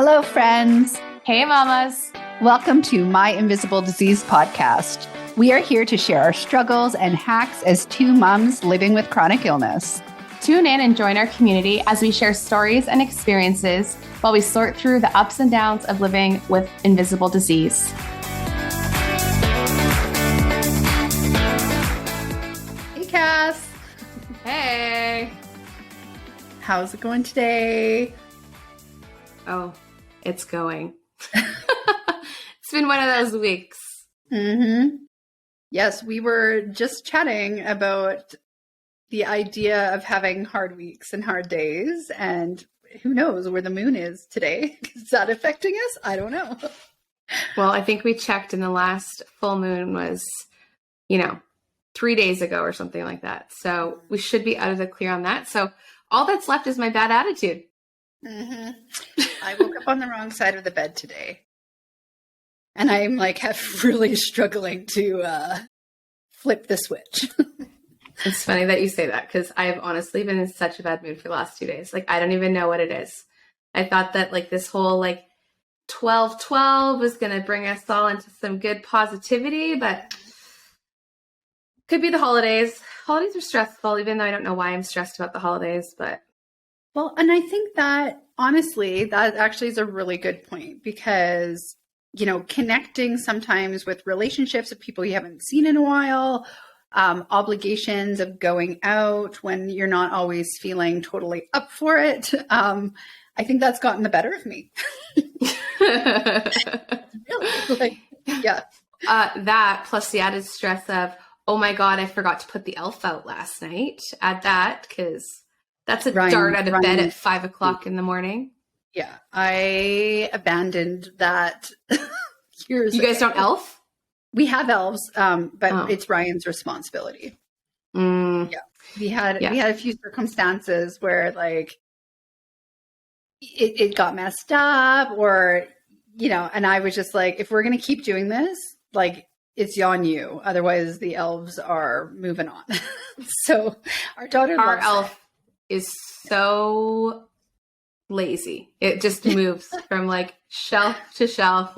Hello, friends. Hey, mamas. Welcome to My Invisible Disease podcast. We are here to share our struggles and hacks as two moms living with chronic illness. Tune in and join our community as we share stories and experiences while we sort through the ups and downs of living with invisible disease. Hey, Cass. Hey. How's it going today? Oh, it's going. It's been one of those weeks. Mm-hmm. Yes, we were just chatting about the idea of having hard weeks and hard days, and who knows where the moon is today? Is that affecting us? I don't know. Well, I think we checked and the last full moon was, 3 days ago or something like that. So we should be out of the clear on that. So all that's left is my bad attitude. Mm-hmm. I woke up on the wrong side of the bed today. And I'm really struggling to flip the switch. It's funny that you say that because I've honestly been in such a bad mood for the last 2 days. I don't even know what it is. I thought that this whole 12-12 was going to bring us all into some good positivity, but could be the holidays. Holidays are stressful, even though I don't know why I'm stressed about the holidays, but. Well, and I think that honestly, that actually is a really good point because, connecting sometimes with relationships of people you haven't seen in a while, obligations of going out when you're not always feeling totally up for it. I think that's gotten the better of me. Really? Yeah. That plus the added stress of, oh my God, I forgot to put the elf out last night. Add that because that's a dart out of bed at 5 o'clock in the morning. Yeah, I abandoned that years ago. You guys don't elf? We have elves, but it's Ryan's responsibility. Mm. Yeah, we had a few circumstances where it got messed up, or and I was just like, if we're gonna keep doing this, it's on you. Otherwise, the elves are moving on. So our elf is so lazy. It just moves from shelf to shelf,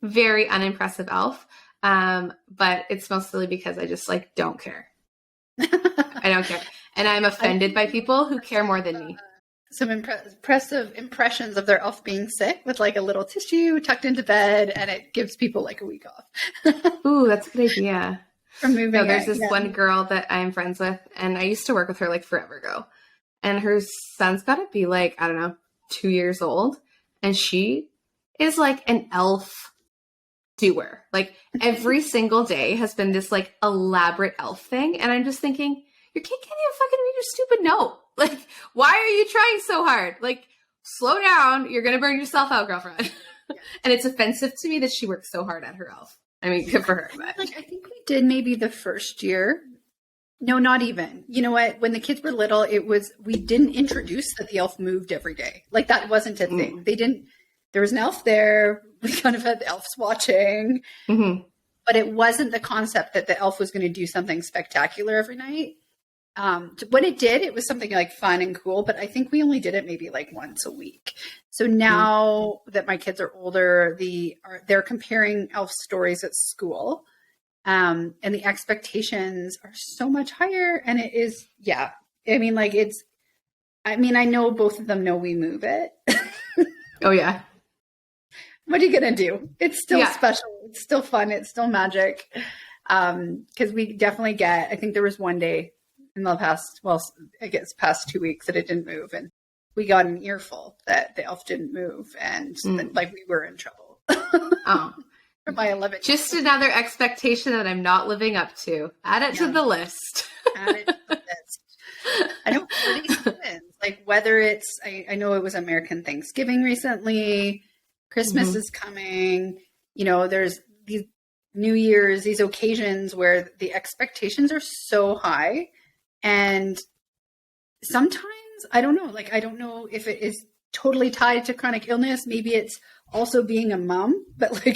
very unimpressive elf. But it's mostly because I just don't care. I don't care. And I'm offended by people who care more than me. Some impressive impressions of their elf being sick with a little tissue tucked into bed, and it gives people a week off. Ooh, that's a good idea. From moving. No, there's this one girl that I'm friends with, and I used to work with her forever ago. And her son's got to be 2 years old. And she is an elf doer. Every single day has been this elaborate elf thing. And I'm just thinking, your kid can't even fucking read your stupid note. Why are you trying so hard? Slow down. You're going to burn yourself out, girlfriend. Yeah. And it's offensive to me that she works so hard at her elf. I mean, good for her. But. I think we did maybe the first year. No, not even. You know what? When the kids were little, we didn't introduce that the elf moved every day. That wasn't a thing. They didn't, there was an elf there. We kind of had the elves watching, but it wasn't the concept that the elf was going to do something spectacular every night. When it did, it was something fun and cool, but I think we only did it maybe once a week. So now that my kids are older, they're comparing elf stories at school. And the expectations are so much higher, and it is, yeah. I mean, I know both of them know we move it. Oh yeah. What are you going to do? It's still special. It's still fun. It's still magic. Cause we definitely I think there was one day in the past 2 weeks that it didn't move, and we got an earful that the elf didn't move, and we were in trouble. Oh. For my 11. Just another expectation that I'm not living up to. Add it to the list. Add it to the list. I know for these humans, whether it's, I know it was American Thanksgiving recently, Christmas is coming, there's these New Year's, these occasions where the expectations are so high. And sometimes, I don't know, I don't know if it is totally tied to chronic illness. Maybe it's also being a mom, but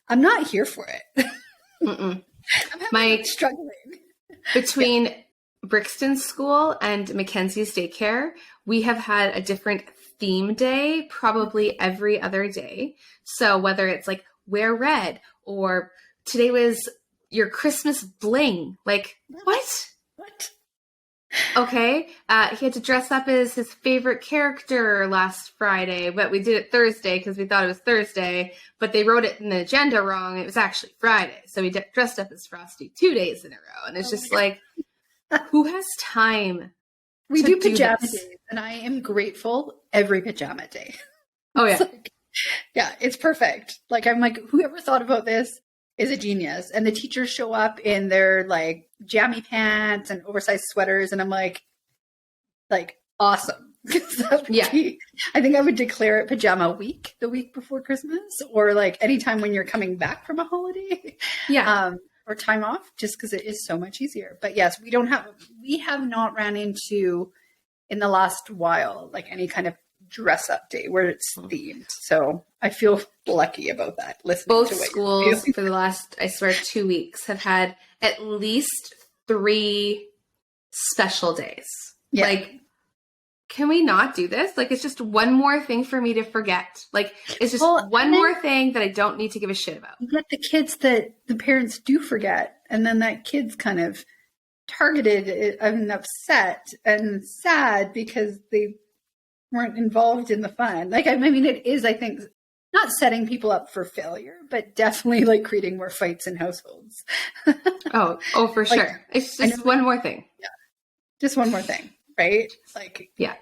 I'm not here for it. I'm struggling. Between Brixton School and Mackenzie's daycare, we have had a different theme day probably every other day. So whether it's like wear red or today was your Christmas bling, like what? What? Okay. He had to dress up as his favorite character last Friday, but we did it Thursday because we thought it was Thursday, but they wrote it in the agenda wrong. It was actually Friday. So we dressed up as Frosty 2 days in a row. And it's just like, who has time? We do pajama this? days, and I am grateful every pajama day. Oh, yeah. Yeah, it's perfect. Like, I'm like, whoever thought about this is a genius. And the teachers show up in their like jammy pants and oversized sweaters. And I'm like awesome. I think I would declare it pajama week, the week before Christmas, or like anytime when you're coming back from a holiday. Yeah. Or time off, just because it is so much easier. But yes, we have not ran into in the last while, like any kind of dress up day where it's themed. So I feel lucky about that. Both schools for the last, I swear, 2 weeks have had at least 3 special days. Yeah. Like, can we not do this? Like, it's just one more thing for me to forget. Like, it's just one more thing that I don't need to give a shit about. You get the kids that the parents do forget. And then that kid's kind of targeted and upset and sad because they weren't involved in the fun. Like, I mean, it is, I think, not setting people up for failure, but definitely like creating more fights in households. oh, for like, sure. It's just one more thing. Yeah. Just one more thing, right? Like, yeah.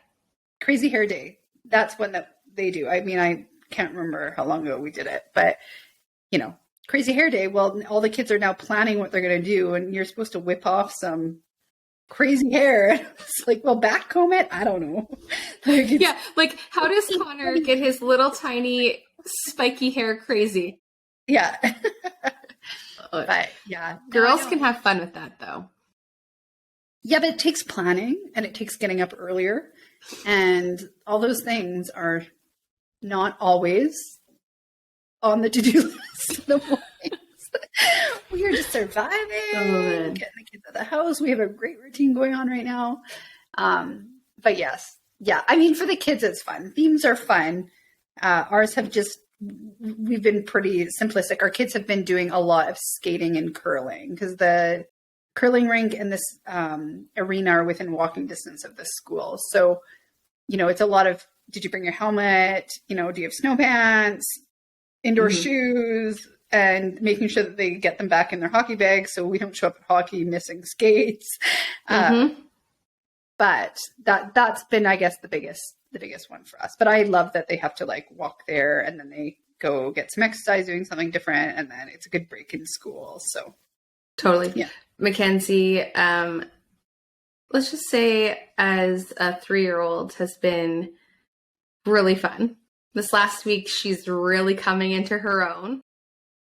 Crazy Hair Day. That's one that they do. I mean, I can't remember how long ago we did it, but you know, Crazy Hair Day. Well, all the kids are now planning what they're going to do, and you're supposed to whip off some crazy hair. It's like, well, backcomb it? I don't know. Like, yeah, like how does Connor get his little tiny spiky hair crazy? Yeah. But yeah. Girls can have fun with that though. Yeah, but it takes planning and it takes getting up earlier. And all those things are not always on the to-do list in the mornings. We are just surviving, getting the kids out of the house. We have a great routine going on right now. But yes, yeah. I mean, for the kids, it's fun. Themes are fun. Ours have we've been pretty simplistic. Our kids have been doing a lot of skating and curling because the curling rink and this arena are within walking distance of the school. So, you know, it's a lot of, did you bring your helmet? You know, do you have snow pants, indoor shoes? And making sure that they get them back in their hockey bags so we don't show up at hockey missing skates. But that's been, I guess, the biggest one for us. But I love that they have to like walk there and then they go get some exercise doing something different, and then it's a good break in school. So totally. Yeah. Mackenzie, let's just say as a 3-year-old has been really fun. This last week, she's really coming into her own.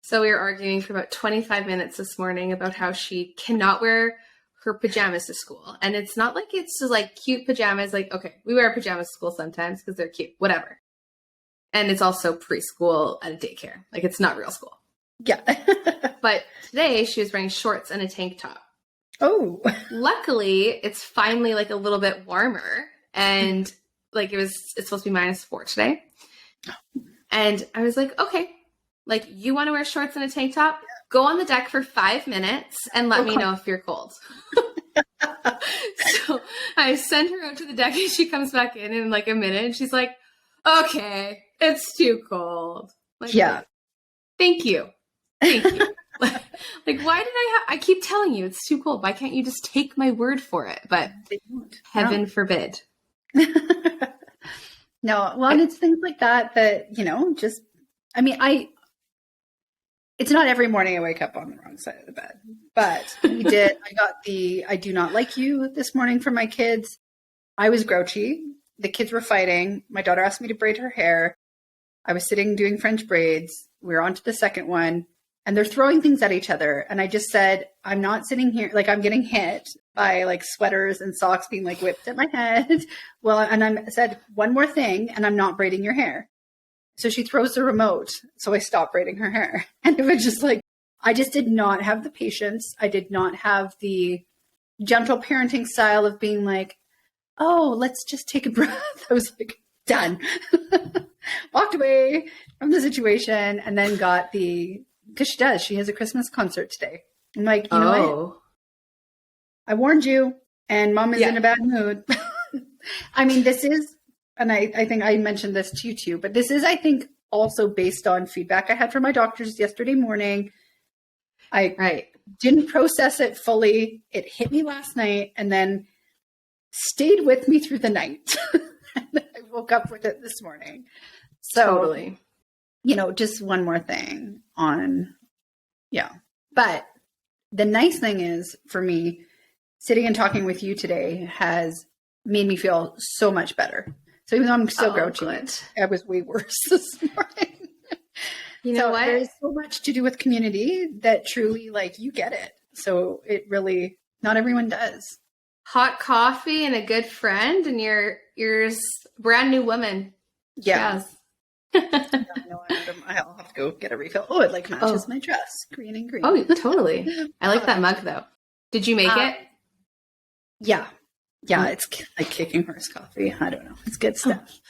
So we were arguing for about 25 minutes this morning about how she cannot wear her pajamas to school. And it's not like it's just like cute pajamas. Like, okay, we wear pajamas to school sometimes because they're cute, whatever. And it's also preschool at a daycare. Like, it's not real school. Yeah. But today she was wearing shorts and a tank top. Oh. Luckily, it's finally like a little bit warmer. And like it's supposed to be -4 today. And I was like, okay. Like, you want to wear shorts and a tank top? Go on the deck for 5 minutes and let me know if you're cold. So I send her out to the deck and she comes back in like a minute and she's like, okay, it's too cold. Like, yeah. Thank you. Like, why did I keep telling you it's too cold. Why can't you just take my word for it? But heaven forbid. No, well, and it's things like that, you know, just, I mean, it's not every morning I wake up on the wrong side of the bed, but I got I do not like you this morning from my kids. I was grouchy. The kids were fighting. My daughter asked me to braid her hair. I was sitting doing French braids. We were on to the second one and they're throwing things at each other. And I just said, I'm not sitting here. Like, I'm getting hit by like sweaters and socks being like whipped at my head. Well, and I said one more thing and I'm not braiding your hair. So she throws the remote. So I stopped braiding her hair. And it was just like, I just did not have the patience. I did not have the gentle parenting style of being like, oh, let's just take a breath. I was like, done. Walked away from the situation and then got because she has a Christmas concert today. I'm like, you know what? I warned you, and mom is in a bad mood. I mean, this is, and I think I mentioned this to you too, but this is, I think, also based on feedback I had from my doctors yesterday morning. I didn't process it fully. It hit me last night and then stayed with me through the night. And then I woke up with it this morning. So, totally. Just one more thing on, But the nice thing is for me, sitting and talking with you today has made me feel so much better. So even though I'm still grouchy, I was way worse this morning. You know what? There's so much to do with community that truly, like, you get it. So it really, not everyone does. Hot coffee and a good friend, and you're brand new woman. Yeah. I'll have to go get a refill. Oh, it matches my dress, green and green. Oh, totally. I like that mug though. Did you make it? Yeah. Yeah, it's like kicking horse coffee. I don't know. It's good stuff.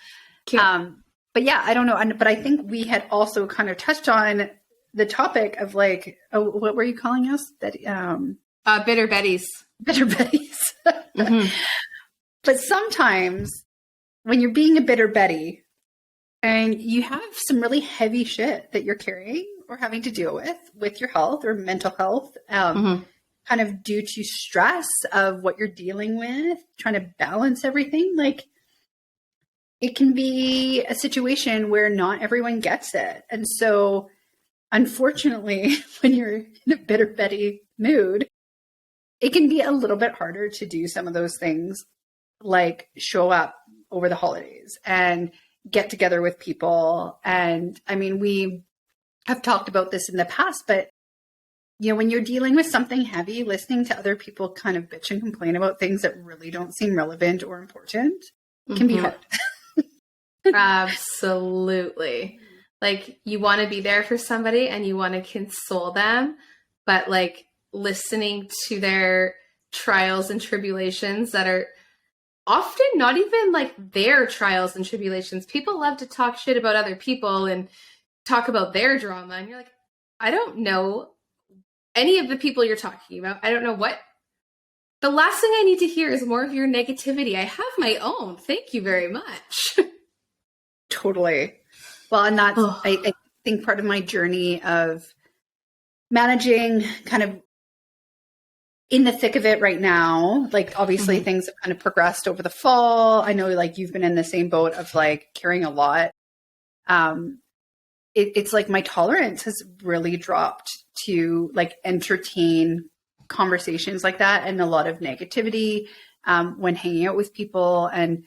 But yeah, I don't know. But I think we had also kind of touched on the topic of what were you calling us? That Bitter Betties. Bitter Betties. Mm-hmm. But sometimes when you're being a bitter Betty and you have some really heavy shit that you're carrying or having to deal with your health or mental health, kind of due to stress of what you're dealing with, trying to balance everything, it can be a situation where not everyone gets it. And so unfortunately, when you're in a bitter Betty mood, it can be a little bit harder to do some of those things, like show up over the holidays and get together with people. And I mean, we have talked about this in the past, but when you're dealing with something heavy, listening to other people kind of bitch and complain about things that really don't seem relevant or important can be hard. Absolutely. You want to be there for somebody and you want to console them, but listening to their trials and tribulations that are often not even their trials and tribulations. People love to talk shit about other people and talk about their drama. And you're like, I don't know any of the people you're talking about. I don't know what. The last thing I need to hear is more of your negativity. I have my own. Thank you very much. Totally. Well, and that's, I think, part of my journey of managing kind of in the thick of it right now. Obviously things have kind of progressed over the fall. I know you've been in the same boat of carrying a lot. It's my tolerance has really dropped to entertain conversations like that and a lot of negativity when hanging out with people. And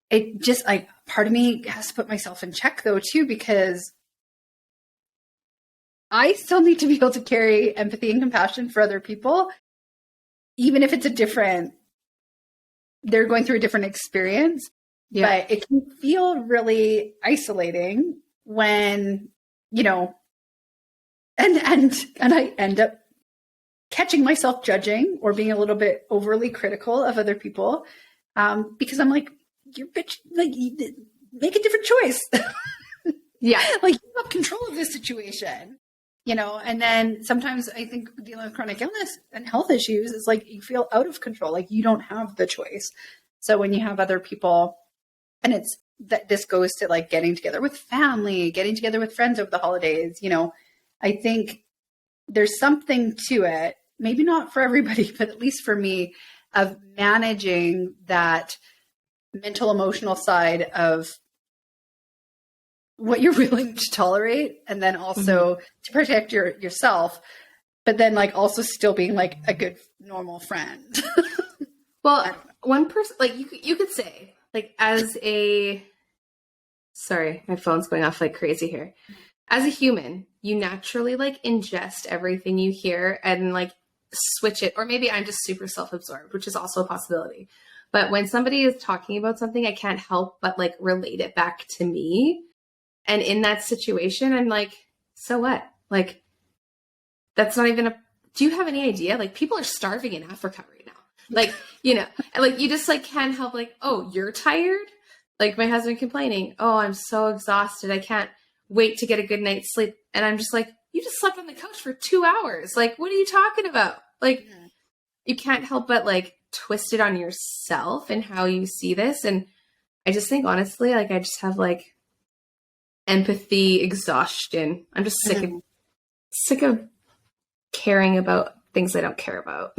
it just part of me has to put myself in check though too, because I still need to be able to carry empathy and compassion for other people, even if it's they're going through a different experience. Yeah. But it can feel really isolating when, and I end up catching myself judging or being a little bit overly critical of other people because I'm like, you're bitch, make a different choice. Yeah. You have control of this situation, and then sometimes I think dealing with chronic illness and health issues is you feel out of control, you don't have the choice. So when you have other people, and it's that this goes to getting together with family, getting together with friends over the holidays, I think there's something to it, maybe not for everybody, but at least for me, of managing that mental, emotional side of what you're willing to tolerate, and then also to protect yourself, but then also still being a good, normal friend. Well, one person, you could say, as a, sorry, my phone's going off like crazy here. As a human, you naturally ingest everything you hear and switch it, or maybe I'm just super self-absorbed, which is also a possibility. But when somebody is talking about something, I can't help but relate it back to me. And in that situation, I'm like, so what? That's not even do you have any idea? Like, people are starving in Africa right now. Like, you know, and like, you just like can't help like, oh, you're tired? Like my husband complaining, oh, I'm so exhausted. I can't wait to get a good night's sleep. And I'm just like, you just slept on the couch for 2 hours. Like, what are you talking about? Like, you can't help but like twist it on yourself and how you see this. And I just think honestly, like I just have like empathy exhaustion. I'm just sick of caring about things I don't care about.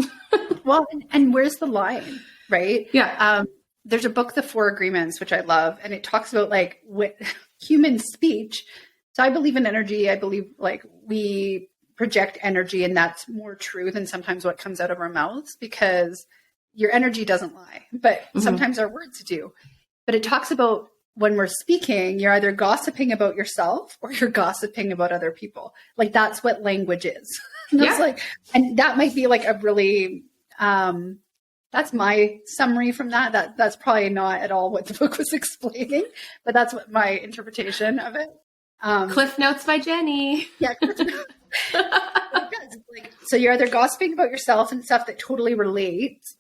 Well, and where's the line, right? Yeah. There's a book, The Four Agreements, which I love, and it talks about like what human speech. So I believe in energy. I believe like we project energy, and that's more true than sometimes what comes out of our mouths, because your energy doesn't lie, but sometimes our words do. But it talks about when we're speaking, you're either gossiping about yourself or you're gossiping about other people. Like that's what language is. And Yeah. like, and that might be like a really, that's my summary from that. That's probably not at all what the book was explaining, but that's what my interpretation of it. Cliff Notes by Jenny. Yeah. So you're either gossiping about yourself and stuff that totally relates,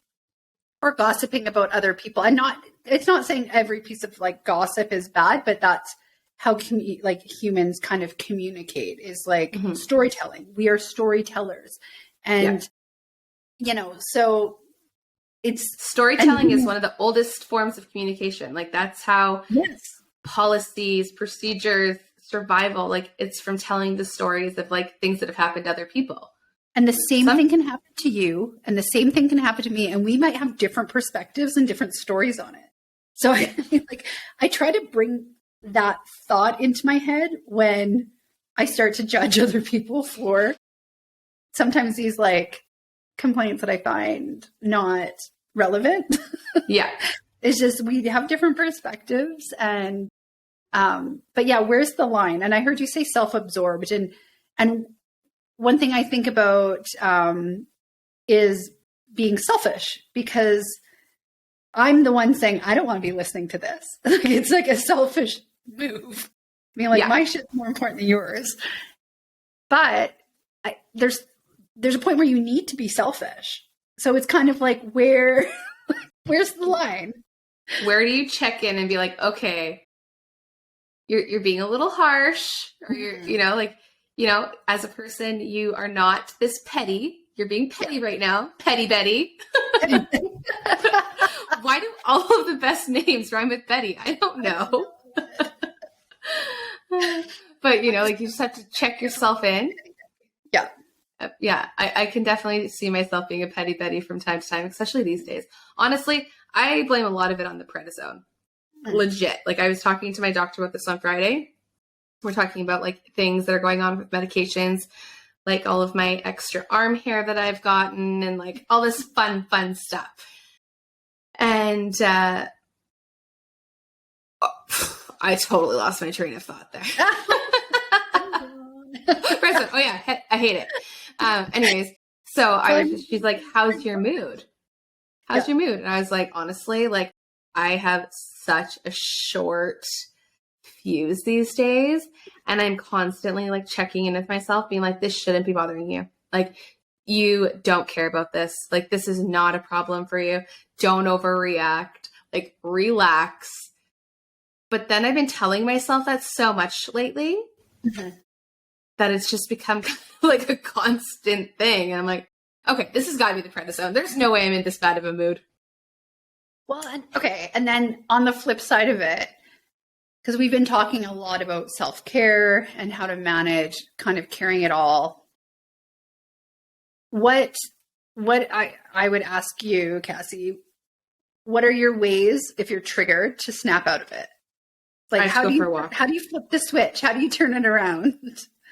or gossiping about other people. And it's not saying every piece of like gossip is bad, but that's how like humans kind of communicate, is like storytelling. We are storytellers. And, you know, so storytelling is one of the oldest forms of communication. Like that's how policies, procedures, survival, like it's from telling the stories of like things that have happened to other people. And the same thing can happen to you, and the same thing can happen to me, and we might have different perspectives and different stories on it. So I try to bring that thought into my head when I start to judge other people for sometimes these like complaints that I find not relevant. Yeah. It's just, we have different perspectives, and but yeah, where's the line? And I heard you say self-absorbed, and one thing I think about is being selfish, because I'm the one saying, I don't want to be listening to this. It's like a selfish move. I mean, like my shit's more important than yours. But there's a point where you need to be selfish. So it's kind of like, where's the line? Where do you check in and be like, okay, you're being a little harsh, or you're, you know, like, you know, as a person, you are not this petty. You're being petty right now. Petty Betty. Why do all of the best names rhyme with Betty? I don't know. But, you know, like you just have to check yourself in. Yeah. Yeah. I can definitely see myself being a petty Betty from time to time, especially these days. Honestly, I blame a lot of it on the prednisone. Legit. Like I was talking to my doctor about this on Friday. We're talking about like things that are going on with medications, like all of my extra arm hair that I've gotten and like all this fun stuff. And I totally lost my train of thought there. Oh yeah, I hate it. Anyways, so she's like, how's your mood? How's your mood? And I was like, honestly, like I have such a short fuse these days, and I'm constantly like checking in with myself, being like, this shouldn't be bothering you. Like, you don't care about this. Like, this is not a problem for you. Don't overreact. Like, relax. But then I've been telling myself that so much lately that it's just become like a constant thing. And I'm like, okay, this has got to be the prednisone. There's no way I'm in this bad of a mood. Well, and then on the flip side of it, because we've been talking a lot about self-care and how to manage kind of carrying it all. What I would ask you, Cassie, what are your ways, if you're triggered, to snap out of it? Like, how do you flip the switch? How do you turn it around?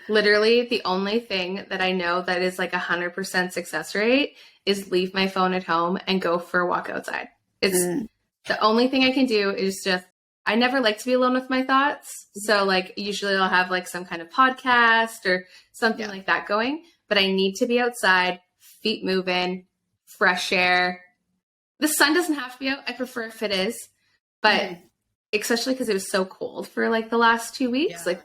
Literally, the only thing that I know that is like 100% success rate is leave my phone at home and go for a walk outside. It's the only thing I can do is just, I never like to be alone with my thoughts. So like usually I'll have like some kind of podcast or something like that going, but I need to be outside, feet moving, fresh air. The sun doesn't have to be out. I prefer if it is, but especially because it was so cold for like the last 2 weeks. Like,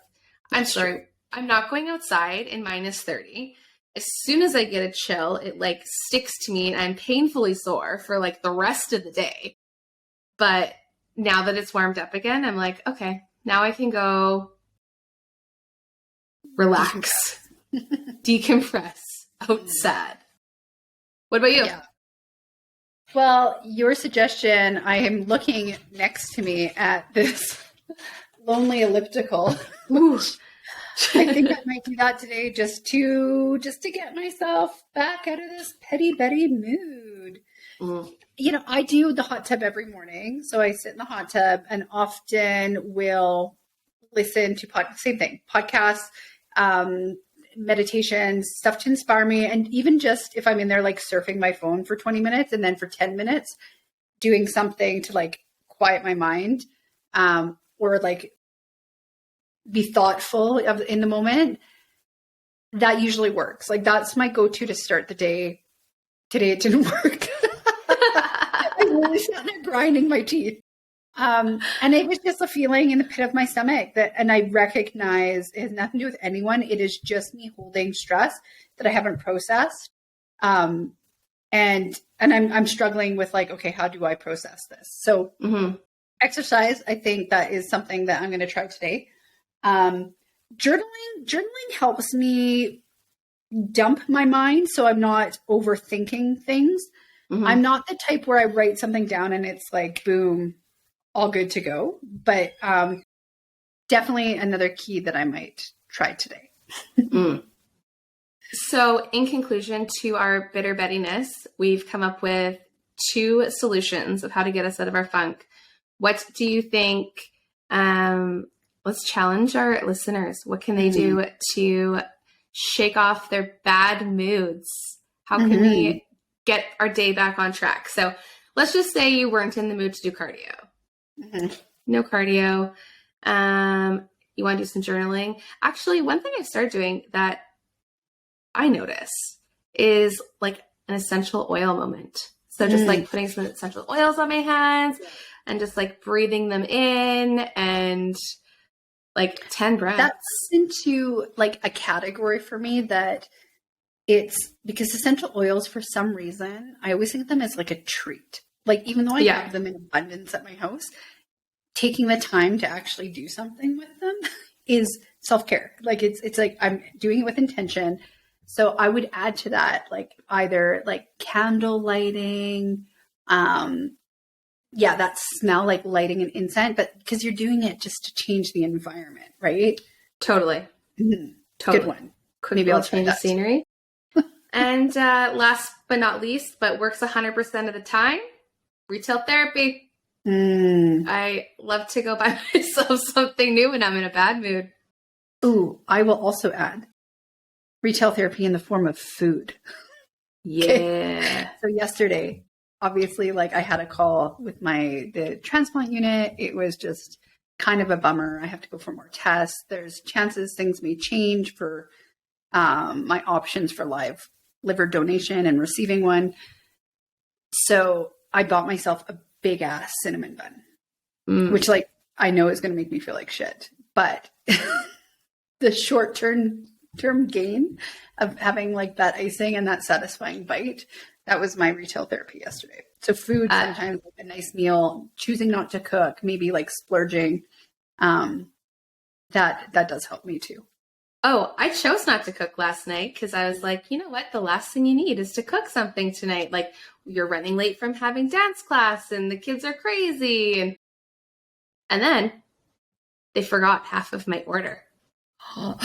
I'm sorry, I'm not going outside in -30. as soon as I get a chill, it like sticks to me and I'm painfully sore for like the rest of the day. But now that it's warmed up again, I'm like, okay, now I can go relax, decompress outside. What about you? Yeah. Well, your suggestion, I am looking next to me at this lonely elliptical. Ooh. I think I might do that today just to get myself back out of this petty Betty mood. Mm. You know, I do the hot tub every morning. So I sit in the hot tub and often will listen to same thing, podcasts, meditations, stuff to inspire me. And even just if I'm in there, like surfing my phone for 20 minutes and then for 10 minutes, doing something to like quiet my mind, or like be thoughtful in the moment, that usually works. Like that's my go-to to start the day. Today it didn't work. I really sat there grinding my teeth. And it was just a feeling in the pit of my stomach and I recognize it has nothing to do with anyone. It is just me holding stress that I haven't processed. And I'm struggling with like, okay, how do I process this? So exercise, I think that is something that I'm going to try today. Journaling helps me dump my mind. So I'm not overthinking things. I'm not the type where I write something down and it's like, boom, all good to go. But definitely another key that I might try today. So in conclusion to our bitter Bettiness, we've come up with 2 solutions of how to get us out of our funk. What do you think? Let's challenge our listeners. What can they do to shake off their bad moods? How can we get our day back on track? So let's just say you weren't in the mood to do cardio. No cardio. You want to do some journaling. Actually, one thing I started doing that I notice is like an essential oil moment. So just like putting some essential oils on my hands and just like breathing them in and like 10 breaths. That's into like a category for me that it's because essential oils, for some reason, I always think of them as like a treat. Like, even though I have them in abundance at my house, taking the time to actually do something with them is self-care. Like it's like I'm doing it with intention. So I would add to that, like either like candle lighting, that smell, like lighting an incense, but because you're doing it just to change the environment, right? Totally. Totally. Good one. Maybe I'll change the scenery. And last but not least, but works 100% of the time, retail therapy. I love to go buy myself something new when I'm in a bad mood. Ooh, I will also add retail therapy in the form of food. Yeah. So yesterday, obviously, like I had a call with the transplant unit. It was just kind of a bummer. I have to go for more tests. There's chances things may change for my options for live liver donation and receiving one. So I bought myself a big ass cinnamon bun, which like I know is going to make me feel like shit, but the short term gain of having like that icing and that satisfying bite, that was my retail therapy yesterday. So food, sometimes like a nice meal, choosing not to cook, maybe like splurging, that does help me too. Oh, I chose not to cook last night because I was like, you know what? The last thing you need is to cook something tonight. Like you're running late from having dance class and the kids are crazy. And then they forgot half of my order. And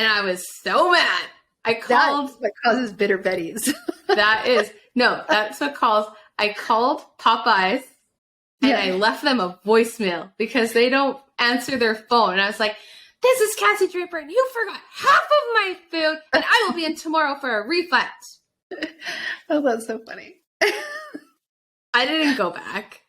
I was so mad. I called. That's what causes bitter Betties. That's what I called Popeyes and I left them a voicemail because they don't answer their phone. And I was like, this is Cassie Draper and you forgot half of my food and I will be in tomorrow for a refund. Oh, that's so funny. I didn't go back.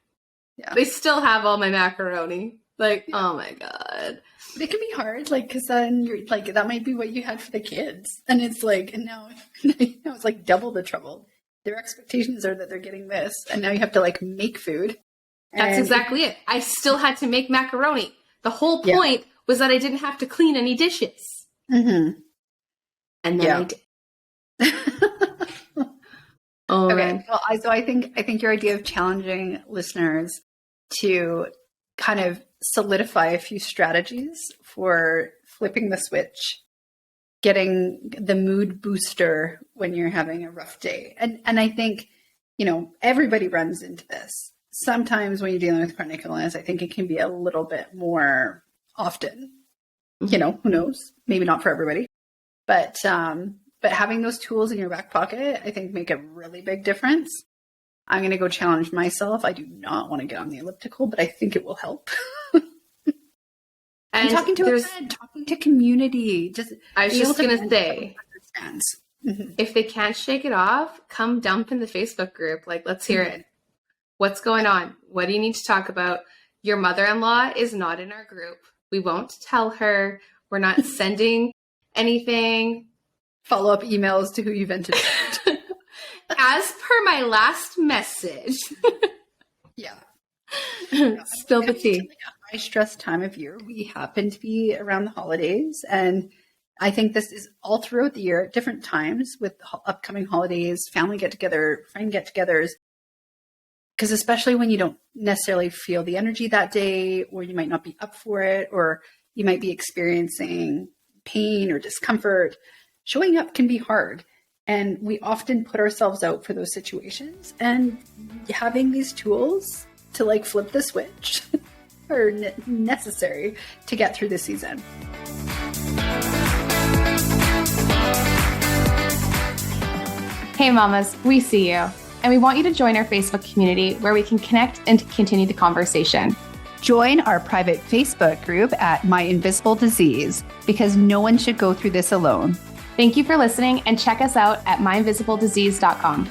Yeah. They still have all my macaroni. Like, oh my God. But it can be hard, like, because then you're like, that might be what you had for the kids. And it's like, and now it's like double the trouble. Their expectations are that they're getting this. And now you have to like make food. That's exactly it. I still had to make macaroni. The whole point was that I didn't have to clean any dishes. And then I did. Oh, Okay. man. Well, so I think your idea of challenging listeners to kind of solidify a few strategies for flipping the switch, getting the mood booster when you're having a rough day. And I think, everybody runs into this. Sometimes when you're dealing with chronic illness, I think it can be a little bit more often. Who knows? Maybe not for everybody. But having those tools in your back pocket, I think make a really big difference. I'm going to go challenge myself. I do not want to get on the elliptical, but I think it will help. And talking to a friend, talking to community. I was just going to say, mm-hmm. If they can't shake it off, come dump in the Facebook group. Like, let's hear it. What's going on? What do you need to talk about? Your mother-in-law is not in our group. We won't tell her. We're not sending anything. Follow-up emails to who you vented. As per my last message. Yeah. Spill the tea. Like a high-stress time of year. We happen to be around the holidays, and I think this is all throughout the year at different times with upcoming holidays, family get-together, friend get-togethers. Because especially when you don't necessarily feel the energy that day, or you might not be up for it, or you might be experiencing pain or discomfort, showing up can be hard. And we often put ourselves out for those situations. And having these tools to flip the switch are necessary to get through the season. Hey mamas, we see you. And we want you to join our Facebook community where we can connect and continue the conversation. Join our private Facebook group at My Invisible Disease, because no one should go through this alone. Thank you for listening, and check us out at myinvisibledisease.com.